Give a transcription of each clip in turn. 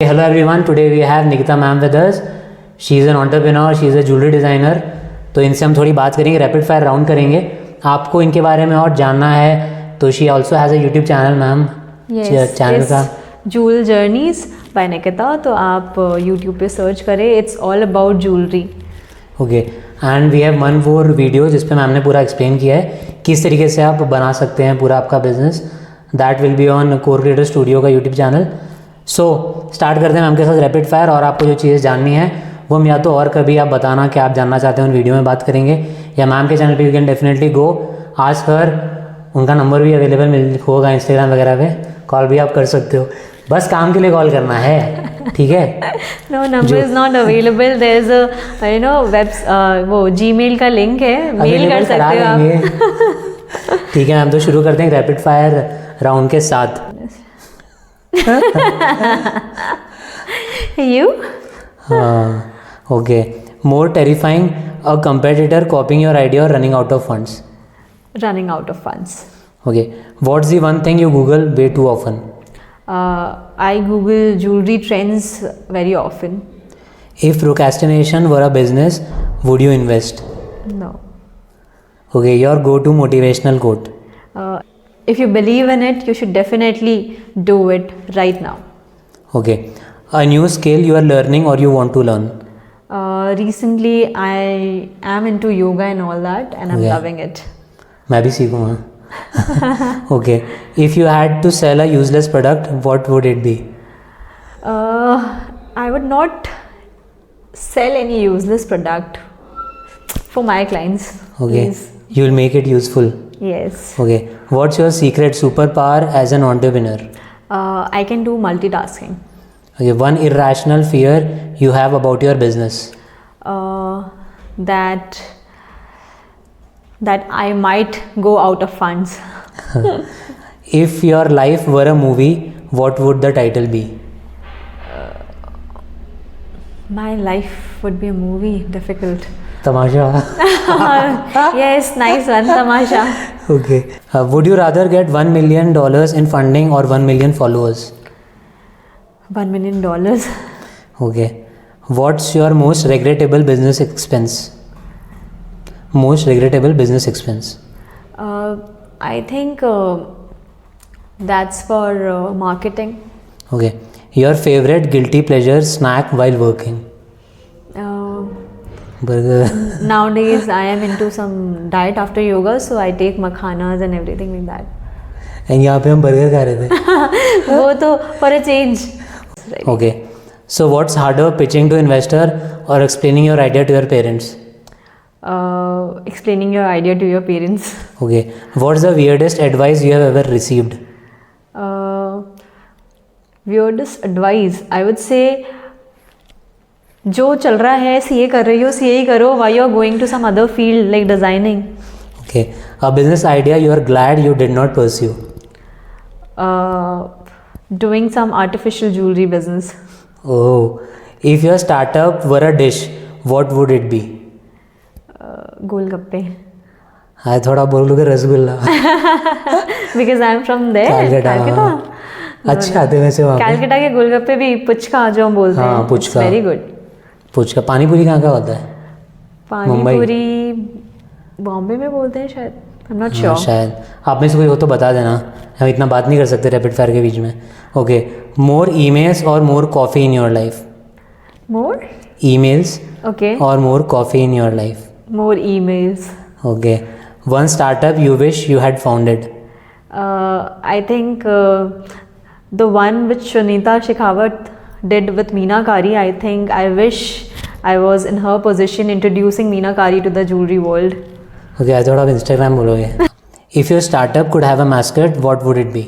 Hello everyone, today we have Nikita ma'am with us. She is an entrepreneur, she is a jewelry designer. तो इनसे हम थोड़ी बात करेंगे, रैपिड फायर राउंड करेंगे. आपको इनके बारे में और जानना है तो she also has a YouTube channel ma'am. Channel का जूल जर्नीज बाय निकिता. तो आप यूट्यूब पे सर्च करें, it's all about jewellery. Okay. And we have 1 more video जिस पे मैम ने पूरा एक्सप्लेन किया है किस तरीके से आप बना सकते हैं पूरा आपका business. That will be on core creator studio का यूट्यूब चैनल. सो स्टार्ट करते हैं मैम के साथ रैपिड फायर. और आपको जो चीज़ें जाननी है वो हम या तो और कभी आप बताना कि आप जानना चाहते हैं उन वीडियो में बात करेंगे, या मैम के चैनल पे you can definitely go ask her. उनका नंबर भी अवेलेबल मिल होगा इंस्टाग्राम वगैरह पे, कॉल भी आप कर सकते हो. बस काम के लिए कॉल करना है, ठीक है. No, number is not available. There is a web वो जीमेल का लिंक है, मेल कर सकते हो आप. ठीक है मैम, तो शुरू करते हैं रैपिड फायर राउंड के साथ. You? Okay. More terrifying, a competitor copying your idea or running out of funds? Running out of funds. Okay. What's the one thing you Google way too often? I Google jewelry trends very often. If procrastination were a business, would you invest? No. Okay. Your go-to motivational quote? If you believe in it, you should definitely do it right now. Okay. A new skill you are learning or you want to learn? Recently, I am into yoga and all that, and I'm Okay. loving it. मैं भी सीखूँगा. Okay. If you had to sell a useless product, what would it be? I would not sell any useless product for my clients. Okay. Please. You'll make it useful. Yes. Okay. What's your secret superpower as an entrepreneur? I can do multitasking. Okay. One irrational fear you have about your business? That I might go out of funds. If your life were a movie, what would the title be? My life would be a movie. Difficult. Tamasha. Yes, nice one, Tamasha. Okay. Would you rather get $1 million in funding or 1 million followers? $1 million. Okay. What's your most regrettable business expense? Most regrettable business expense? I think that's for marketing. Okay. Your favorite guilty pleasure snack while working? Burger. Nowadays, I am into some diet after yoga, so I take makhanas and everything like that. And यहाँ पे हम burger खा रहे थे. वो तो for a change. Okay. So what's harder, pitching to investor or explaining your idea to your parents? Explaining your idea to your parents. Okay. What's the weirdest advice you have ever received? Weirdest advice, I would say, जो चल रहा है CA कर रही हो, CA ही करो. Why you are going to some other field like designing? Okay. A business idea you are glad you did not pursue? Doing some artificial jewelry business. Oh. If your startup were a dish, what would it be? गोलगप्पे. हाँ, थोड़ा बोल लोगे rasgulla. Because I am from there. Calcutta. अच्छा आते वैसे वहाँ पे. कैलकाटा के गोलगप्पे भी पुचका जो हम बोलते हैं. हाँ, पुचका. Very good. पुचका. पानी पूरी कहाँ का होता है? पानी पूरी बॉम्बे में बोलते हैं शायद. I am not sure. शायद. आप में से कोई हो तो बता देना, हम इतना बात नहीं कर सकते रैपिड फायर के बीच में. Okay. More emails or more coffee in your life? More emails okay. Or more coffee in your life? More emails. Okay. One startup you wish you had founded? I think the one which Sunita Shekhawat did with Meenakari. I think I wish I was in her position introducing Meenakari to the jewelry world. Okay, I thought आप Instagram बोलोगे. If your startup could have a mascot, what would it be?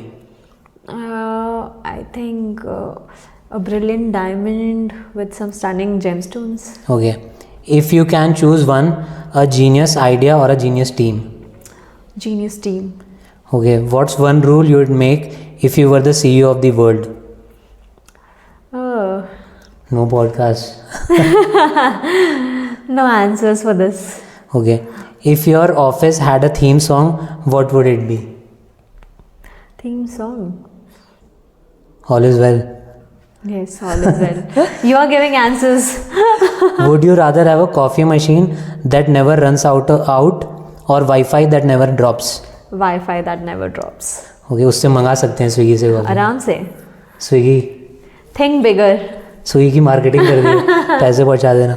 I think a brilliant diamond with some stunning gemstones. Okay. If you can choose one, a genius idea or a genius team? Genius team. Okay. What's one rule you would make if you were the CEO of the world? No podcast. No answers for this. Okay. If your office had a theme song, what would it be? Theme song. All is well. Yes, all is well. You are giving answers. Would you rather have a coffee machine that never runs out or Wi-Fi that never drops? Wi-Fi that never drops. Okay, उससे मंगा सकते हैं Swiggy से coffee. आराम से. Swiggy Think bigger. Swiggy की marketing कर दी, पैसे पहुंचा देना.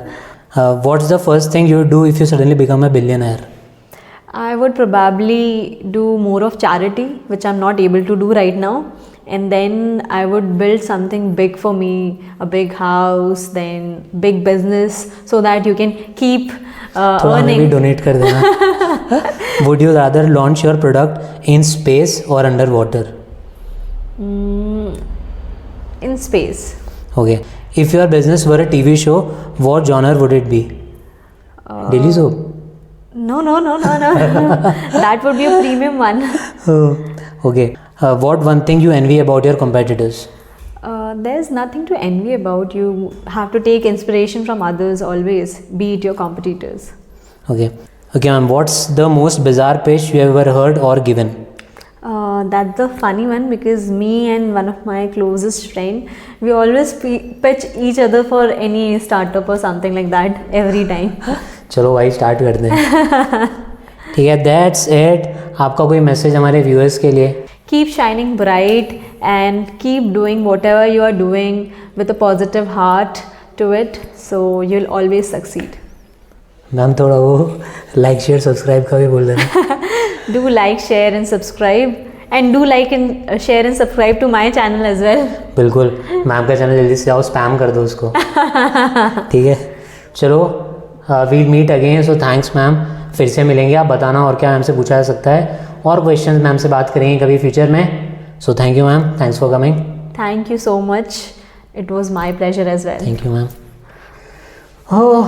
What's the first thing you would do if you suddenly become a billionaire? I would probably do more of charity, which I'm not able to do right now. And then I would build something big for me, a big house, then big business, so that you can keep थोड़ा हमें भी earning. Donate कर देना. Would you rather launch your product in space or underwater? In space. Okay. If your business were a TV show, what genre would it be? Daily soap? No. That would be a premium one. Okay. What one thing you envy about your competitors? There's nothing to envy about. You have to take inspiration from others always, be it your competitors. Okay. Okay, ma'am. What's the most bizarre pitch you ever heard or given? That's the funny one because me and one of my closest friend, we always pitch each other for any startup or something like that every time. चलो भाई start करते हैं. ठीक है, that's it. आपका कोई message हमारे viewers के लिए? Keep shining bright and keep doing whatever you are doing with a positive heart to it, so you'll always succeed. Ma'am थोड़ा वो लाइक शेयर सब्सक्राइब का भी बोल देना. Do like, share and subscribe, and do like and share and subscribe to my channel as well. बिल्कुल, ma'am का channel जल्दी से जाओ, स्पैम कर दो उसको. ठीक है, चलो we'll meet again. So thanks ma'am, फिर से मिलेंगे. आप बताना और क्या मैम से पूछा जा सकता है, और क्वेश्चंस मैम से बात करेंगे कभी फ्यूचर में. So thank you ma'am, thanks for coming. Thank you so much. It was my pleasure as well. Thank you ma'am.